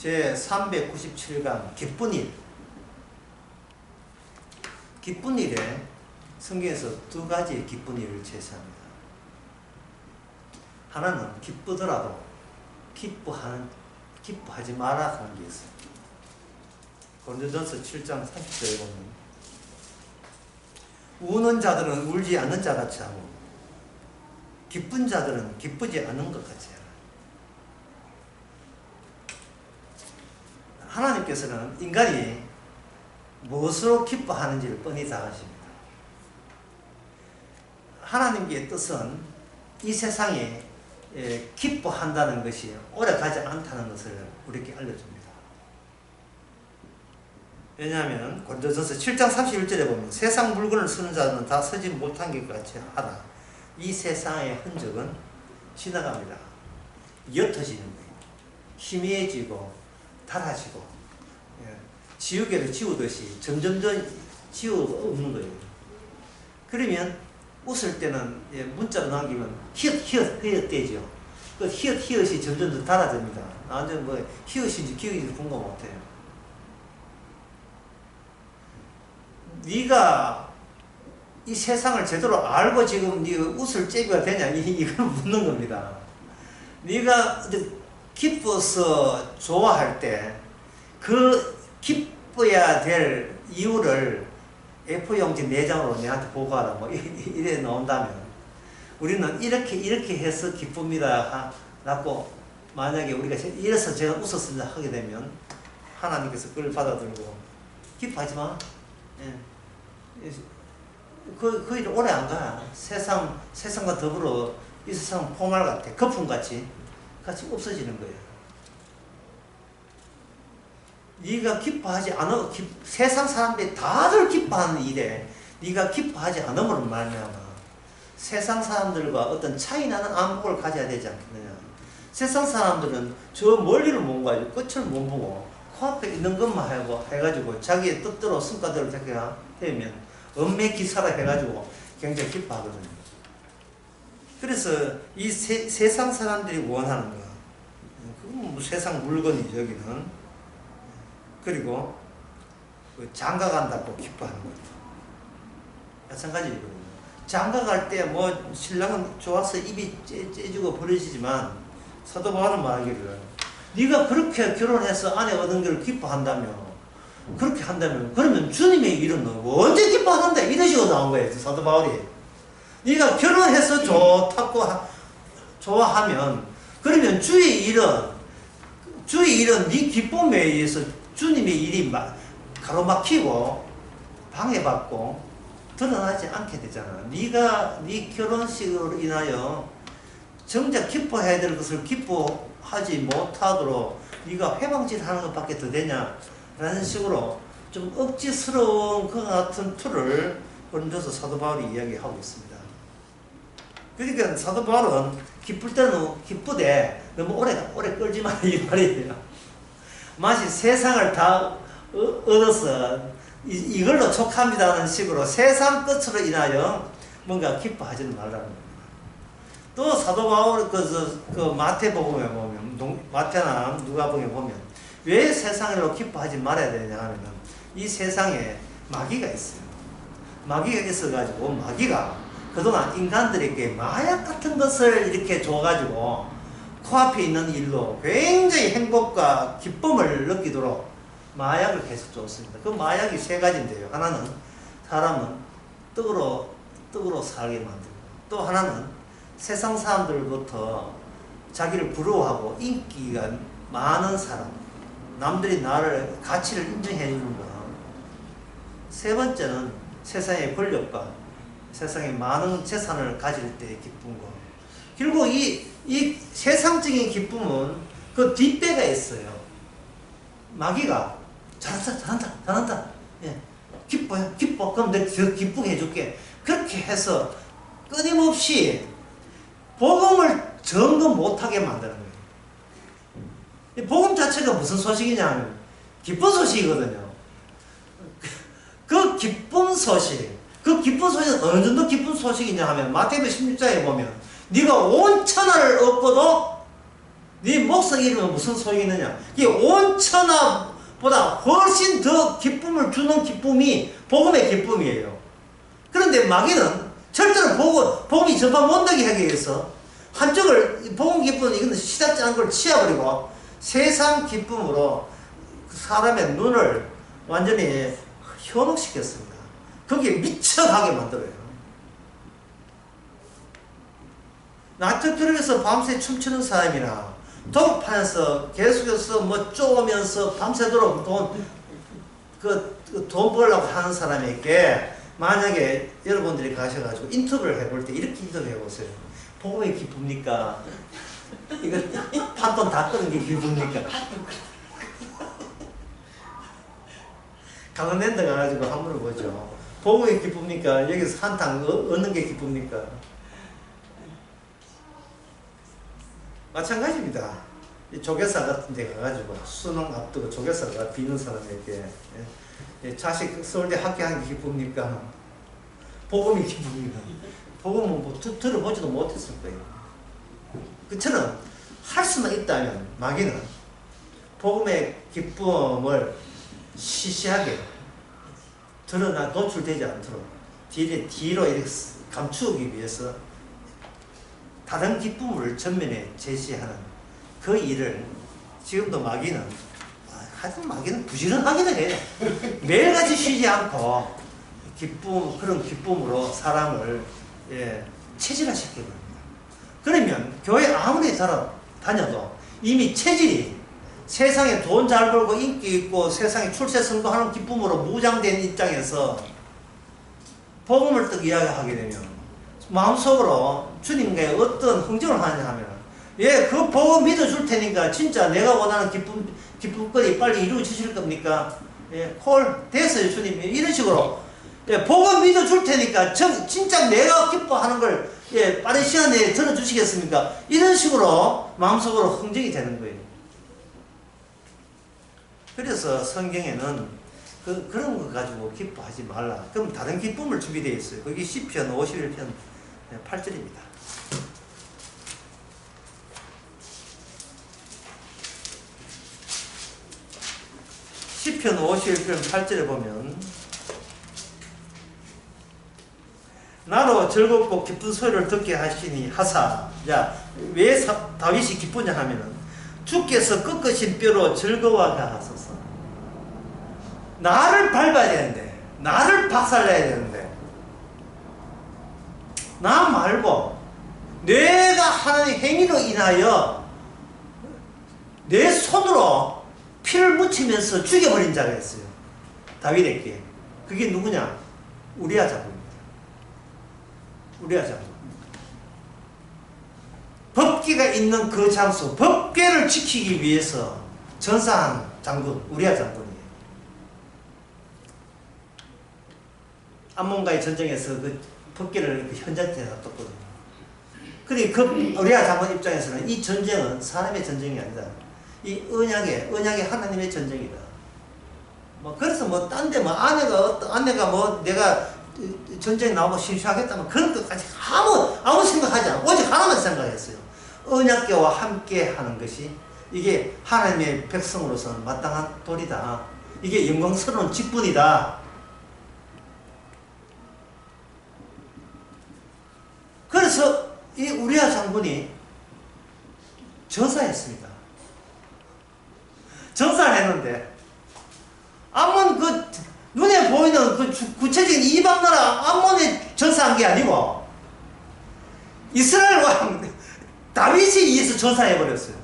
제 397강 기쁜 일. 기쁜 일에 성경에서 두 가지의 기쁜 일을 제시합니다. 하나는 기쁘더라도 기뻐하지 마라 하는 게 있어요. 고린도전서 7장 30절에 보면 우는 자들은 울지 않는 자 같이 하고 기쁜 자들은 기쁘지 않는 것 같이 해라. 하나님께서는 인간이 무엇으로 기뻐하는지를 뻔히 다 아십니다. 하나님의 뜻은 이 세상에 기뻐한다는 것이 오래가지 않다는 것을 우리에게 알려줍니다. 왜냐하면 고린도전서 7장 31절에 보면 세상 물건을 쓰는 자는 다 서지 못한 것 같이 하라. 이 세상의 흔적은 지나갑니다. 옅어지는 거예요. 희미해지고 달아지고 지우개를 지우듯이 점점점 지우없는 거예요. 그러면 웃을 때는 문자로 남기면 히읗되죠. 그 히읗이 점점 더 달아집니다. 완전 뭐 히읗인지 기억인지 분간 못해요. 네가 이 세상을 제대로 알고 지금 네가 웃을 재미가 되냐 이걸 묻는 겁니다. 네가 기뻐서 좋아할 때 그 기뻐야 될 이유를 A4용지 4장으로 내한테 보고하라 뭐 이래 나온다면 우리는 이렇게 해서 기쁩니다 라고 만약에 우리가 이래서 제가 웃었습니다 하게 되면 하나님께서 그걸 받아들고 기뻐하지 마. 그 일 오래 안 가. 세상과 더불어 이 세상은 포말 같아. 거품같이 같이 없어지는 거예요. 네가 기뻐하지 않아, 세상 사람들이 다들 기뻐하는 일에 네가 기뻐하지 않음으로 말미암아 세상 사람들과 어떤 차이 나는 안목을 가져야 되지 않겠느냐. 세상 사람들은 저 멀리를 못 가지고 끝을 못 보고 코앞에 있는 것만 해가지고 자기의 뜻대로 성과대로 되면 엄매기사라 해가지고 굉장히 기뻐하거든요. 그래서 이 세상 사람들이 원하는 거, 그건 뭐 세상 물건이죠, 여기는. 그리고 장가간다고 기뻐하는 것도 마찬가지거든요. 장가갈 때 뭐 신랑은 좋아서 입이 째주고 버려지지만 사도 바울은 말하기를 네가 그렇게 결혼해서 아내 얻은 걸 기뻐한다며 그렇게 한다면 그러면 주님의 일은 언제 기뻐한다 이런 식으로 나온 거예요. 사도 바울이 네가 결혼해서 좋다고 좋아하면 그러면 주의 일은 네 기쁨에 의해서 주님의 일이 가로막히고 방해받고 드러나지 않게 되잖아. 네가 네 결혼식으로 인하여 정작 기뻐해야 될 것을 기뻐하지 못하도록 네가 회방질하는 것밖에 더 되냐 라는 식으로 좀 억지스러운 그 같은 틀을 고린도서 사도 바울이 이야기하고 있습니다. 그러니까 사도 바울은 기쁠 때는 기쁘되 너무 오래 끌지 마라 이 말이에요. 마치 세상을 다 얻어서 이걸로 촉합니다는 식으로 세상 끝으로 인하여 뭔가 기뻐하지는 말라는 겁니다. 또 사도 바울 그 마태복음에 보면 마태나 누가복음에 보면 왜 세상으로 기뻐하지 말아야 되냐 하면 이 세상에 마귀가 있어요. 마귀가 있어가지고 마귀가 그동안 인간들에게 마약 같은 것을 이렇게 줘가지고 코앞에 있는 일로 굉장히 행복과 기쁨을 느끼도록 마약을 계속 줬습니다. 그 마약이 세 가지인데요. 하나는 사람은 떡으로 살게 만들고 또 하나는 세상 사람들부터 자기를 부러워하고 인기가 많은 사람 남들이 나를 가치를 인정해 주는 것. 세 번째는 세상의 권력과 세상에 많은 재산을 가질 때의 기쁜 것. 결국 이 세상적인 기쁨은 그 뒷배가 있어요. 마귀가 잘한다. 예. 기뻐. 그럼 내가 더 기쁘게 해줄게. 그렇게 해서 끊임없이 복음을 점검 못하게 만드는 거예요. 이 복음 자체가 무슨 소식이냐 하면 기쁜 소식이거든요. 그 기쁜 소식은 어느 정도 기쁜 소식이냐 하면 마태복음 16장에 보면 네가 온 천하를 얻고도 네 목성 잃으면 무슨 소용이 있느냐. 이게 온 천하보다 훨씬 더 기쁨을 주는 기쁨이 복음의 기쁨이에요. 그런데 마귀는 절대로 복음이 전파 못되게 하기 위해서 한쪽을 복음 기쁨은 이건 시답지 않은 걸 치워버리고 세상 기쁨으로 사람의 눈을 완전히 현혹시켰습니다. 거기에 미쳐가게 만들어요. 나트클럽에서 밤새 춤추는 사람이나 도박판에서 계속해서 뭐 쪼으면서 밤새도록 돈 벌려고 하는 사람에게 만약에 여러분들이 가셔가지고 인터뷰를 해볼 때 이렇게 인터뷰 해보세요. 복음이 기쁩니까? 이거 판돈 다 끄는 게 기쁩니까? 강원랜드 가가지고 한 번 보죠. 복음이 기쁩니까? 여기서 한탕 얻는 게 기쁩니까? 마찬가지입니다. 이 조개사 같은 데 가가지고 수능 앞두고 조개사가 비는 사람에게 자식 서울대 합격한 게 기쁩니까? 복음이 기쁩니까? 복음은 뭐 들어보지도 못했을 거예요. 그처럼 할 수만 있다면 마귀는 복음의 기쁨을 시시하게 노출되지 않도록 뒤로 이렇게 감추기 위해서 다른 기쁨을 전면에 제시하는 그 일을 지금도 마귀는 하여튼 마귀는 부지런하기는 해요. 매일같이 쉬지 않고 그런 기쁨으로 사람을 체질화시켜버립니다. 그러면 교회 아무리 다녀도 이미 체질이 세상에 돈 잘 벌고 인기 있고 세상에 출세 성공하는 기쁨으로 무장된 입장에서 복음을 딱 이야기하게 되면 마음속으로 주님께 어떤 흥정을 하느냐 하면 그 복음 믿어줄 테니까 진짜 내가 원하는 기쁨거리 빨리 이루어지실 겁니까? 콜 됐어요 주님. 이런 식으로 복음 믿어줄 테니까 진짜 내가 기뻐하는 걸 빠른 시간 내에 들어주시겠습니까? 이런 식으로 마음속으로 흥정이 되는 거예요. 그래서 성경에는 그런 거 가지고 기뻐하지 말라. 그럼 다른 기쁨을 준비되어 있어요. 거기 시편 51편 8절입니다. 시편 51편 8절에 보면 나로 즐겁고 기쁜 소리를 듣게 하시니 하사. 자, 왜 다윗이 기쁘냐 하면은 주께서 꺾으신 뼈로 즐거워하게 하소서. 나를 밟아야 되는데, 나를 박살내야 되는데, 나 말고 내가 하나님 행위로 인하여 내 손으로 피를 묻히면서 죽여버린 자가 있어요. 다윗에게. 그게 누구냐? 우리아 장군입니다. 우리아 장군. 법궤가 있는 그 장소, 법궤를 지키기 위해서 전사한 장군, 우리아 장군이에요. 암몬과의 전쟁에서 그 법궤를 현장에 놔뒀거든요. 그런데 그 우리아 장군 입장에서는 이 전쟁은 사람의 전쟁이 아니다. 이 언약의 하나님의 전쟁이다. 뭐 그래서 뭐 딴 데 뭐 아내가 뭐 내가 전쟁에 나오고 실수하겠다면 그런 것까지 아무 생각하지 않고 오직 하나만 생각했어요. 언약궤와 함께 하는 것이 이게 하나님의 백성으로서는 마땅한 도리다. 이게 영광스러운 직분이다. 그래서 이 우리아 장군이 전사했습니다. 전사를 했는데 암몬 눈에 보이는 구체적인 이방 나라 암몬에 전사한 게 아니고 이스라엘 왕 다윗이 의해서 전사해버렸어요.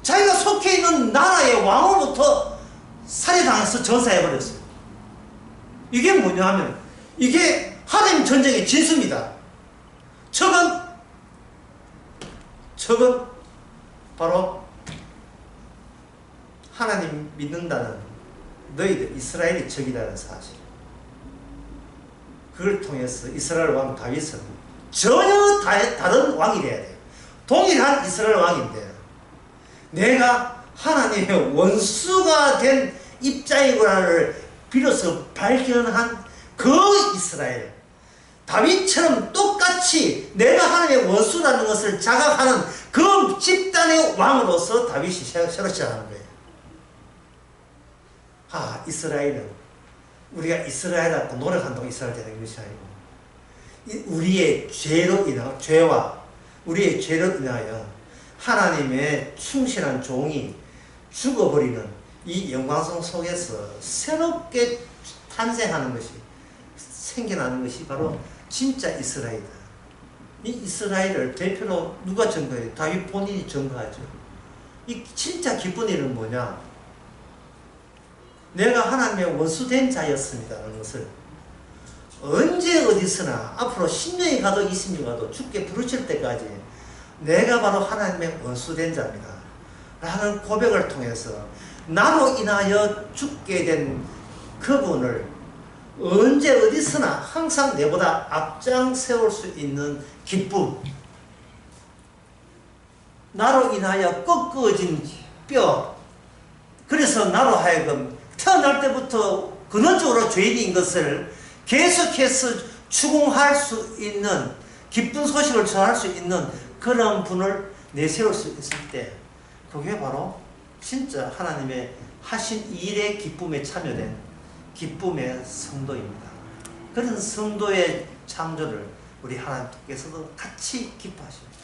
자기가 속해 있는 나라의 왕으로부터 살해당해서 전사해버렸어요. 이게 뭐냐 하면 이게 하나님 전쟁의 진수입니다. 적은 바로 하나님 믿는다는 너희들 이스라엘이 적이라는 사실. 그걸 통해서 이스라엘 왕 다윗은 전혀 다른 왕이 돼야 돼요. 동일한 이스라엘 왕인데 내가 하나님의 원수가 된 입장이구나를 비로소 발견한 그 이스라엘, 다윗처럼 똑같이 똑같이 내가 하나님의 원수라는 것을 자각하는 그 집단의 왕으로서 다윗이 새로 시작하는 거예요. 이스라엘은 우리가 이스라엘하고 노력한다고 이스라엘 되는 것이 아니고 우리의 죄와 우리의 죄로 인하여 하나님의 충실한 종이 죽어버리는 이 영광성 속에서 새롭게 탄생하는 것이 생겨나는 것이 바로 진짜 이스라엘이다. 이 이스라엘을 대표로 누가 증거해요? 다윗 본인이 증거하죠. 이 진짜 기쁜 일은 뭐냐? 내가 하나님의 원수된 자였습니다라는 것을 언제 어디서나 앞으로 10년이 가도 20년이 가도 주께 부르실 때까지 내가 바로 하나님의 원수된 자입니다 라는 고백을 통해서 나로 인하여 죽게 된 그분을 언제 어디서나 항상 내보다 앞장 세울 수 있는 기쁨, 나로 인하여 꺾어진 뼈, 그래서 나로 하여금 태어날 때부터 근원적으로 죄인인 것을 계속해서 추궁할 수 있는 기쁜 소식을 전할 수 있는 그런 분을 내세울 수 있을 때 그게 바로 진짜 하나님의 하신 일의 기쁨에 참여된 기쁨의 성도입니다. 그런 성도의 창조를 우리 하나님께서도 같이 기뻐하십니다.